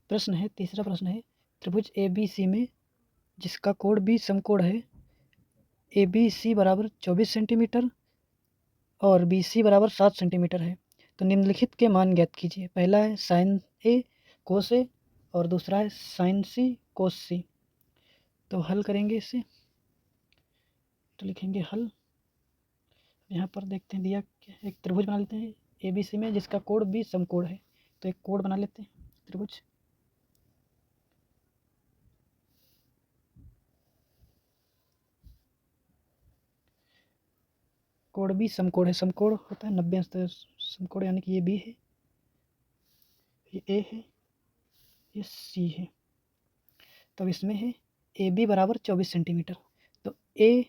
प्रश्न है, तीसरा प्रश्न है, त्रिभुज ए बी सी में जिसका कोण बी समकोण है, ए बी सी बराबर 24 सेंटीमीटर और बी सी बराबर 7 सेंटीमीटर है, तो निम्नलिखित के मान ज्ञात कीजिए। पहला है साइन ए कोस ए और दूसरा है साइन सी कोस सी। तो हल करेंगे इसे, तो लिखेंगे हल। यहाँ पर देखते हैं दिया क्या है, एक त्रिभुज बना लेते हैं ए बी सी में जिसका कोण बी समकोण है, तो एक कोण बना लेते हैं त्रिभुज। कोण बी समकोण है, समकोण होता है 90 अंश समकोण, यानी कि ये बी है, ये ए है, ये सी है। तब इसमें है ए बी बराबर 24 सेंटीमीटर, तो ए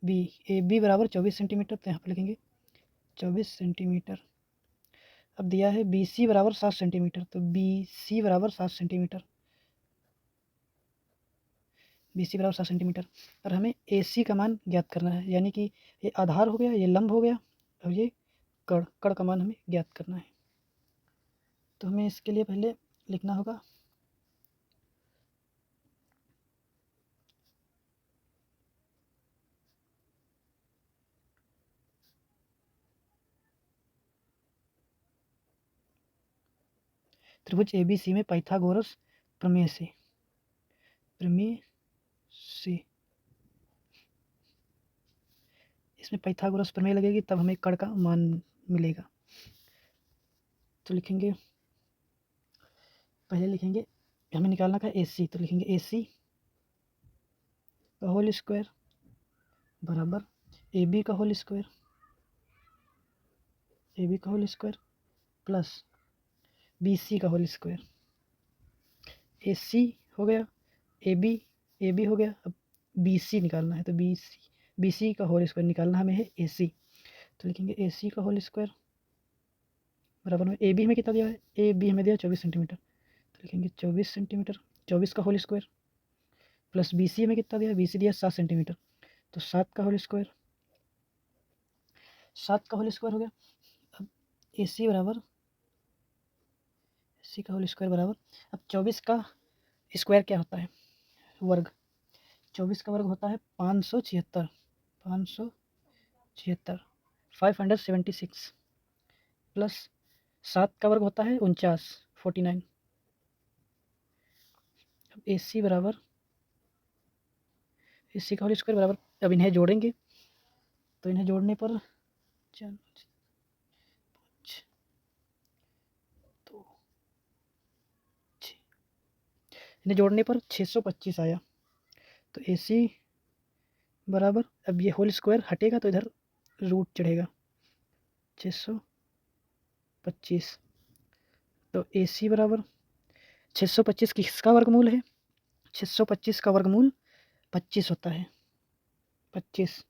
बी बराबर 24 सेंटीमीटर, तो यहाँ पर लिखेंगे 24 सेंटीमीटर। अब दिया है बी सी बराबर 7 सेंटीमीटर, तो बी सी बराबर 7 सेंटीमीटर, बी सी बराबर 7 सेंटीमीटर। और हमें ए सी का मान ज्ञात करना है, यानी कि ये आधार हो गया, ये लंब हो गया, और ये कड़ का मान हमें ज्ञात करना है। तो हमें इसके लिए पहले लिखना होगा त्रिभुज ए बी सी में पाइथागोरस प्रमेय से इसमें पाइथागोरस प्रमेय लगेगी, तब हमें कड़ का मान मिलेगा। तो लिखेंगे, पहले लिखेंगे हमें निकालना का ए सी, तो लिखेंगे ए सी का होल स्क्वायर बराबर ए बी का होल स्क्वायर, ए बी का whole square plus B C का होल स्क्वायर। ए सी हो गया, ए बी हो गया, अब बी सी निकालना है, तो बी सी का होल स्क्वायर निकालना हमें है ए सी, तो लिखेंगे ए सी का होल स्क्वायर बराबर में ए बी हमें कितना दिया है, ए बी हमें दिया 24 सेंटीमीटर, तो लिखेंगे 24 सेंटीमीटर, 24 का whole square plus B C हमें कितना दिया, बी सी दिया 7 सेंटीमीटर, तो 7 का होल स्क्वायर, 7 का होल स्क्वायर हो गया। अब ए सी बराबर, सी का होल स्क्वायर बराबर, अब 24 का स्क्वायर क्या होता है, वर्ग, 24 का वर्ग होता है 576, 576 प्लस 7 का वर्ग होता है 49। अब ए सी बराबर, ए सी का होल स्क्वायर बराबर, अब इन्हें जोड़ेंगे, तो इन्हें जोड़ने पर 4 2 6, इन्हें जोड़ने पर 625 आया, तो ए सी बराबर, अब ये होल स्क्वायर हटेगा तो इधर रूट चढ़ेगा, 625, तो ए सी बराबर 625 किसका वर्गमूल है, 625 का वर्गमूल 25 होता है, 25,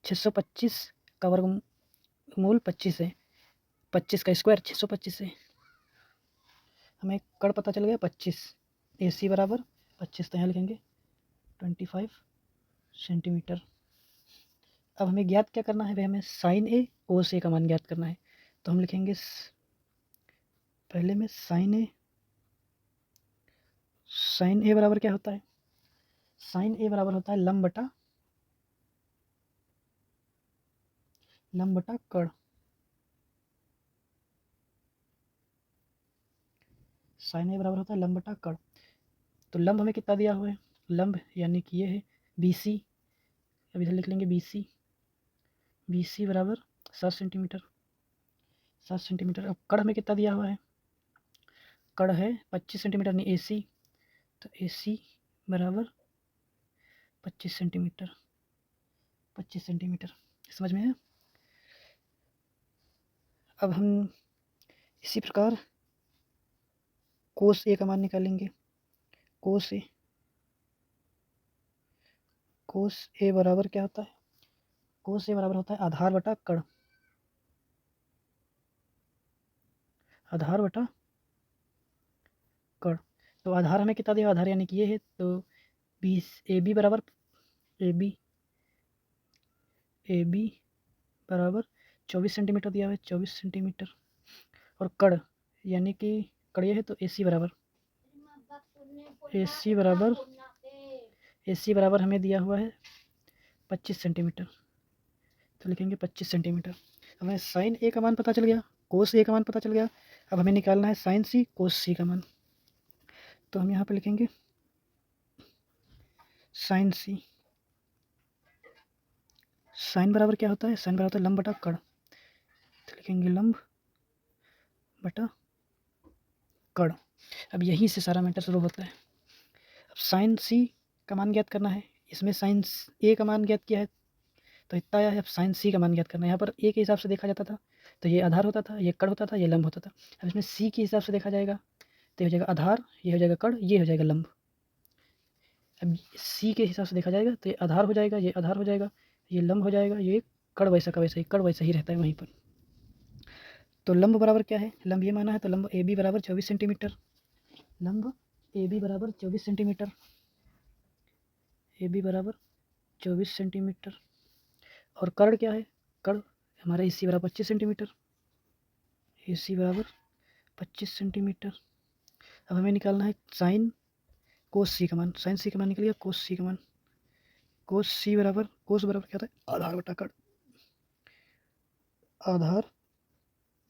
625 का वर्गमूल 25 है, 25 का स्क्वायर 625 है, हमें कड़ पता चल गया 25, ए सी बराबर 25, तो यहाँ लिखेंगे 25 सेंटीमीटर। अब हमें ज्ञात क्या करना है भाई, हमें साइन ए कोस ए का मान ज्ञात करना है, तो हम लिखेंगे पहले में साइन ए बराबर क्या होता है, साइन ए बराबर होता है लंब बटा कड़, साइन ए बराबर होता है लंब बटा कड़। तो लंब हमें कितना दिया हुआ है, लंब यानी कि ये है बी सी, अब इधर लिख लेंगे बी सी बराबर 7 सेंटीमीटर, 7 सेंटीमीटर। अब कड़ हमें कितना दिया हुआ है, कड़ है 25 सेंटीमीटर, नहीं ए सी, तो ए सी बराबर 25 सेंटीमीटर, 25 सेंटीमीटर, समझ में है। अब हम इसी प्रकार कोस ए का मान निकालेंगे, कोस ए बराबर क्या होता है, कोस ए बराबर होता है आधार बटा कड़, आधार बटा कड़। तो आधार हमें कितना दिया, आधार यानी कि ये है, तो 20 ए बी बराबर ए बी बराबर 24 सेंटीमीटर दिया हुआ है, 24 सेंटीमीटर, और कड़ यानी कि कड़ ये है, तो ए सी बराबर ए सी बराबर हमें दिया हुआ है 25 सेंटीमीटर, तो लिखेंगे 25 सेंटीमीटर। हमें साइन ए का मान पता चल गया, कोस ए का मान पता चल गया, अब हमें निकालना है साइन सी कोस सी का मान। तो हम यहाँ पे लिखेंगे साइन सी, साइन बराबर क्या होता है, साइन बराबर होता है लंब बटा कड़, तो लिखेंगे लंब बटा कड़। अब यहीं से सारा मैटर शुरू होता है। अब साइन सी का मान ज्ञात करना है, इसमें साइन ए का मान ज्ञात किया है तो इतना आया है। अब साइन सी का मान ज्ञात करना है, यहाँ पर ए के हिसाब से देखा जाता था तो ये आधार होता था, ये कड़ होता था, ये लंब होता था। अब इसमें सी के हिसाब से देखा जाएगा तो ये हो जाएगा आधार, ये हो जाएगा कड़, ये हो जाएगा लंब। अब सी के हिसाब से देखा जाएगा तो ये आधार हो जाएगा, ये आधार हो जाएगा, ये लंब हो जाएगा, ये कड़ वैसा का वैसा ही, कड़ वैसा ही रहता है वहीं पर। तो लंब बराबर क्या है, लंब ये माना है तो लंब ए बी बराबर 24 सेंटीमीटर, लंब ए बी बराबर 24 सेंटीमीटर, ए बी बराबर 24 सेंटीमीटर। और कर्ण क्या है, कर्ण हमारा ए सी बराबर 25 सेंटीमीटर, ए सी बराबर 25 सेंटीमीटर। अब हमें निकालना है साइन कोस सी का मान, साइन सी का मान निकल गया, कोस सी का मान, कोस सी बराबर, कोस बराबर क्या होता है आधार बटा कड़, आधार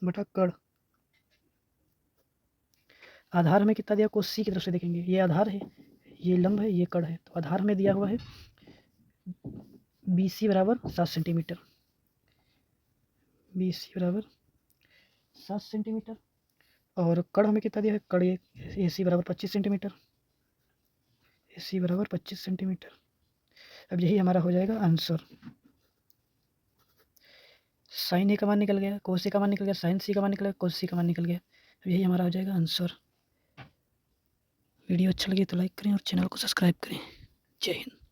बटा कड़। आधार हमें कितना दिया, कोस सी की तरफ से देखेंगे, ये आधार है, ये लंब है, ये कड़ है, तो आधार में दिया हुआ है बी सी बराबर 7 सेंटीमीटर, बी सी बराबर 7 सेंटीमीटर। और कड़ हमें कितना दिया है, कड़ ए सी बराबर 25 सेंटीमीटर, ए सी बराबर 25 सेंटीमीटर। अब यही हमारा हो जाएगा आंसर। साइन ए का मान निकल गया, कोस ए का मान निकल गया, साइन सी का मान निकल गया, कोस सी का मान निकल गया। अब यही हमारा हो जाएगा आंसर। वीडियो अच्छा लगे तो लाइक करें और चैनल को सब्सक्राइब करें। जय हिंद।